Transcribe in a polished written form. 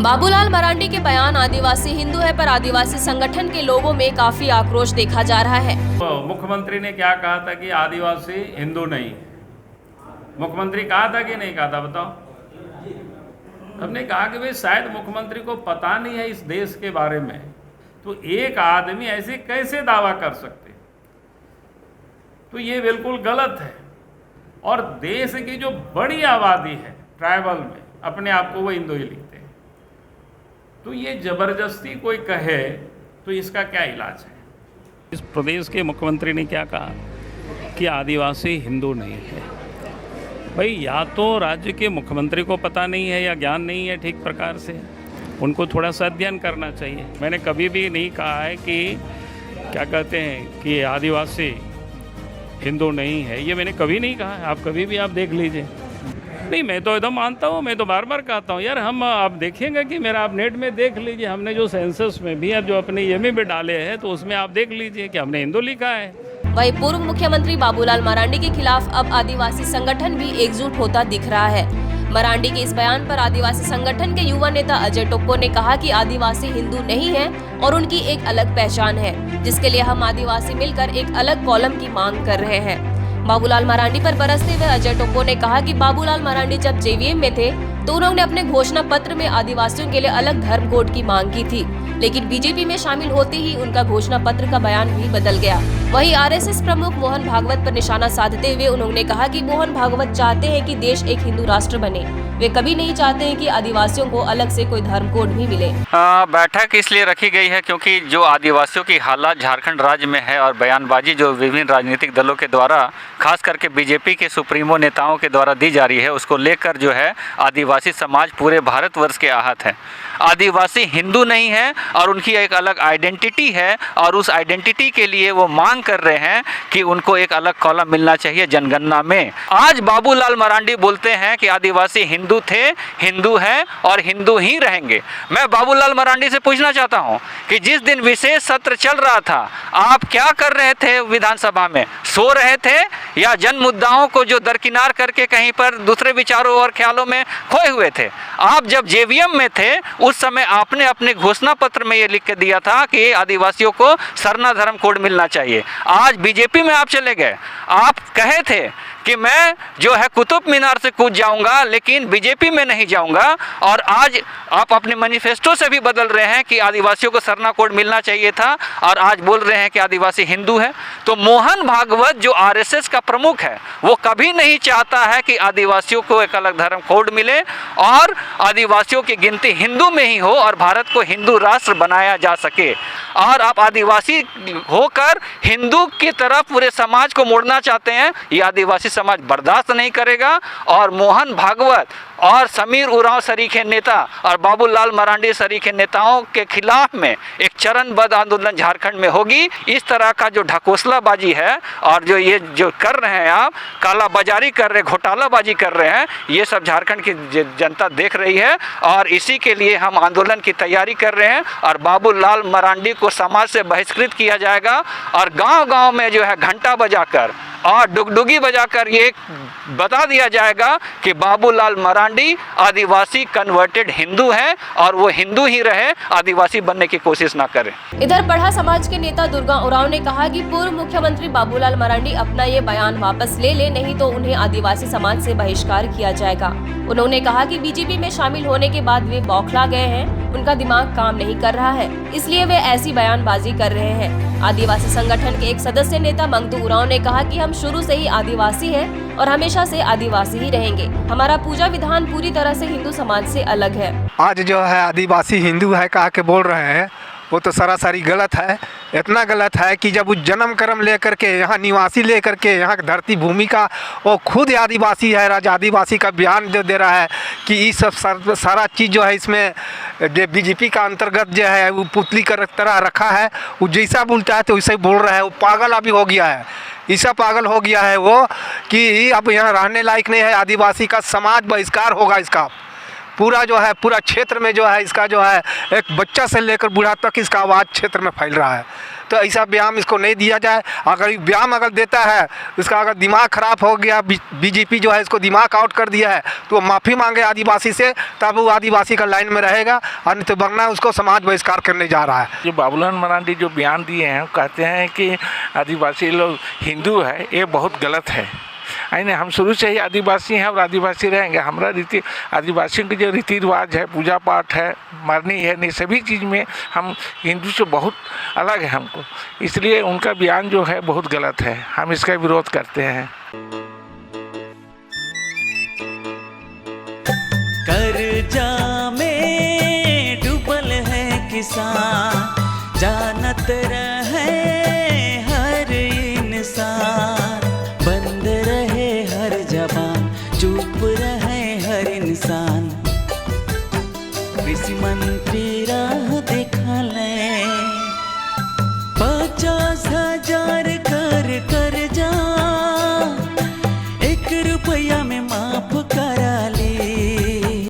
बाबूलाल मरांडी के बयान आदिवासी हिंदू है पर आदिवासी संगठन के लोगों में काफी आक्रोश देखा जा रहा है। मुख्यमंत्री ने क्या कहा था कि आदिवासी हिंदू नहीं। मुख्यमंत्री कहा था कि नहीं कहा था, बताओ। हमने कहा कि भाई शायद मुख्यमंत्री को पता नहीं है इस देश के बारे में, तो एक आदमी ऐसे कैसे दावा कर सकते, तो ये बिल्कुल गलत है। और देश की जो बड़ी आबादी है ट्राइबल में, अपने आप को वो हिंदू ही लिखते हैं, तो ये जबरदस्ती कोई कहे तो इसका क्या इलाज है। इस प्रदेश के मुख्यमंत्री ने क्या कहा कि आदिवासी हिंदू नहीं है। भाई या तो राज्य के मुख्यमंत्री को पता नहीं है या ज्ञान नहीं है ठीक प्रकार से, उनको थोड़ा सा अध्ययन करना चाहिए। मैंने कभी भी नहीं कहा है कि क्या कहते हैं कि आदिवासी हिंदू नहीं है, ये मैंने कभी नहीं कहा है। आप कभी भी आप देख लीजिए। नहीं, मैं तो एकदम मानता हूँ, मैं तो बार बार कहता हूँ यार, हम आप देखेंगे कि मेरा आप नेट में देख लीजिए, हमने जो सेंसस में भी जो अपने ये में डाले हैं तो उसमें आप देख लीजिए कि हमने हिंदू लिखा है। वहीं पूर्व मुख्यमंत्री बाबूलाल मरांडी के खिलाफ अब आदिवासी संगठन भी एकजुट होता दिख रहा है। मरांडी के इस बयान पर आदिवासी संगठन के युवा नेता अजय टोप्पो ने कहा कि आदिवासी हिंदू नहीं है और उनकी एक अलग पहचान है, जिसके लिए हम आदिवासी मिलकर एक अलग कॉलम की मांग कर रहे हैं। बाबूलाल मरांडी पर बरसते हुए अजय टोप्पो ने कहा कि बाबूलाल मरांडी जब जेवीएम में थे तो उन्होंने अपने घोषणा पत्र में आदिवासियों के लिए अलग धर्म कोड की मांग की थी, लेकिन बीजेपी में शामिल होते ही उनका घोषणा पत्र का बयान भी बदल गया। वहीं आरएसएस प्रमुख मोहन भागवत पर निशाना साधते हुए उन्होंने कहा कि मोहन भागवत चाहते हैं कि देश एक हिंदू राष्ट्र बने, वे कभी नहीं चाहते हैं कि आदिवासियों को अलग से कोई धर्म कोड भी मिले। बैठक इसलिए रखी गई है क्योंकि जो आदिवासियों की हालात झारखंड राज्य में है और बयानबाजी जो विभिन्न राजनीतिक दलों के द्वारा, खास करके बीजेपी के सुप्रीमो नेताओं के द्वारा दी जा रही है, उसको लेकर जो है आदिवासी समाज पूरे भारतवर्ष के आहत है। आदिवासी हिंदू नहीं है और उनकी एक अलग आइडेंटिटी है और उस आइडेंटिटी के लिए वो मांग कर रहे हैं कि उनको एक अलग कॉलम मिलना चाहिए जनगणना में। आज बाबूलाल मरांडी बोलते हैं कि आदिवासी हिंदू थे, हिंदू हैं और हिंदू ही रहेंगे। मैं बाबूलाल मरांडी से पूछना चाहता हूं कि जिस दिन विशेष सत्र चल रहा था, आप क्या कर रहे थे विधानसभा में? सो रहे थे या जन मुद्दाओं को जो दरकिनार करके कहीं पर दूसरे विचारों और ख्यालों में खोए हुए थे? आप जब जेवीएम में थे उस समय आपने अपने घोषणा पत्र में ये लिख के दिया था कि आदिवासियों को सरना धर्म कोड मिलना चाहिए। आज बीजेपी में आप चले गए, आप कहे थे कि मैं जो है कुतुब मीनार से कूद जाऊंगा लेकिन बीजेपी में नहीं जाऊंगा, और आज आप अपने मैनिफेस्टो से भी बदल रहे हैं कि आदिवासियों को सरना कोड मिलना चाहिए था और आज बोल रहे हैं कि आदिवासी हिंदू है। तो मोहन भागवत जो आरएसएस का प्रमुख है वो कभी नहीं चाहता है कि आदिवासियों को एक अलग धर्म कोड मिले और आदिवासियों की गिनती हिंदू में ही हो और भारत को हिंदू राष्ट्र बनाया जा सके। और आप आदिवासी होकर हिंदू की तरफ पूरे समाज को मोड़ना चाहते हैं, ये आदिवासी समाज बर्दाश्त नहीं करेगा। और मोहन भागवत और समीर उरांव सरीखे नेता और बाबूलाल मरांडी सरीखे नेताओं के खिलाफ में एक चरणबद्ध आंदोलन झारखंड में होगी। इस तरह का जो ढकोसलाबाजी है और जो ये जो कर रहे हैं, आप कालाबाजारी कर रहे, घोटालाबाजी कर रहे हैं, ये सब झारखंड की जनता देख रही है और इसी के लिए हम आंदोलन की तैयारी कर रहे हैं। और बाबूलाल मरांडी को समाज से बहिष्कृत किया जाएगा और गांव-गांव में जो है घंटा बजाकर और डुगडुगी बजाकर ये बता दिया जाएगा कि बाबूलाल मरांडी आदिवासी कन्वर्टेड हिंदू हैं और वो हिंदू ही रहे, आदिवासी बनने की कोशिश ना करें। इधर पढ़ा समाज के नेता दुर्गा उरांव ने कहा कि पूर्व मुख्यमंत्री बाबूलाल मरांडी अपना ये बयान वापस ले नहीं तो उन्हें आदिवासी समाज से बहिष्कार किया जाएगा। उन्होंने कहा कि बीजेपी में शामिल होने के बाद वे बौखला गए हैं, उनका दिमाग काम नहीं कर रहा है, इसलिए वे ऐसी बयानबाजी कर रहे हैं। आदिवासी संगठन के एक सदस्य नेता मंगतू उरांव ने कहा कि हम शुरू से ही आदिवासी हैं और हमेशा से आदिवासी ही रहेंगे। हमारा पूजा विधान पूरी तरह से हिंदू समाज से अलग है। आज जो है आदिवासी हिंदू है कहा के बोल रहे हैं, वो तो सरासरी गलत है। इतना गलत है कि जब वो जन्म कर्म लेकर के यहाँ निवासी लेकर के यहाँ धरती भूमि का वो खुद आदिवासी है, राज आदिवासी का बयान जो दे रहा है कि ये सब सारा चीज़ जो है इसमें बीजेपी का अंतर्गत जो है वो पुतली का तरह रखा है। वो जैसा बोलता है तो वैसे ही बोल रहा है। वो पागल अभी हो गया है, ऐसा पागल हो गया है वो कि अब यहाँ रहने लायक नहीं है। आदिवासी का समाज बहिष्कार होगा इसका। पूरा जो है पूरा क्षेत्र में जो है इसका जो है एक बच्चा से लेकर बूढ़ा तक इसका आवाज़ क्षेत्र में फैल रहा है। तो ऐसा व्यायाम इसको नहीं दिया जाए। अगर व्यायाम अगर देता है, इसका अगर दिमाग खराब हो गया, बीजेपी जो है इसको दिमाग आउट कर दिया है, तो वो माफ़ी मांगे आदिवासी से, तब वो आदिवासी का लाइन में रहेगा, और नहीं तो वरना उसको समाज बहिष्कार करने जा रहा है। जो बाबूलाल मरांडी जो बयान दिए हैं, कहते हैं कि आदिवासी लोग हिंदू है, ये बहुत गलत है। यानी हम शुरू से ही आदिवासी हैं और आदिवासी रहेंगे। हमारा आदिवासियों के जो रीति रिवाज है, पूजा पाठ है, मरनी है, नहीं सभी चीज़ में हम हिंदू से बहुत अलग है हमको, इसलिए उनका बयान जो है बहुत गलत है, हम इसका विरोध करते हैं। कर्जा में डूबल है किसान, जानत रहे हर इंसान, बंद रहे हर जबान, चुप रहे हर इंसान। कृषि मंत्री राह दिखाले, 50,000 कर जा, 1 रुपया में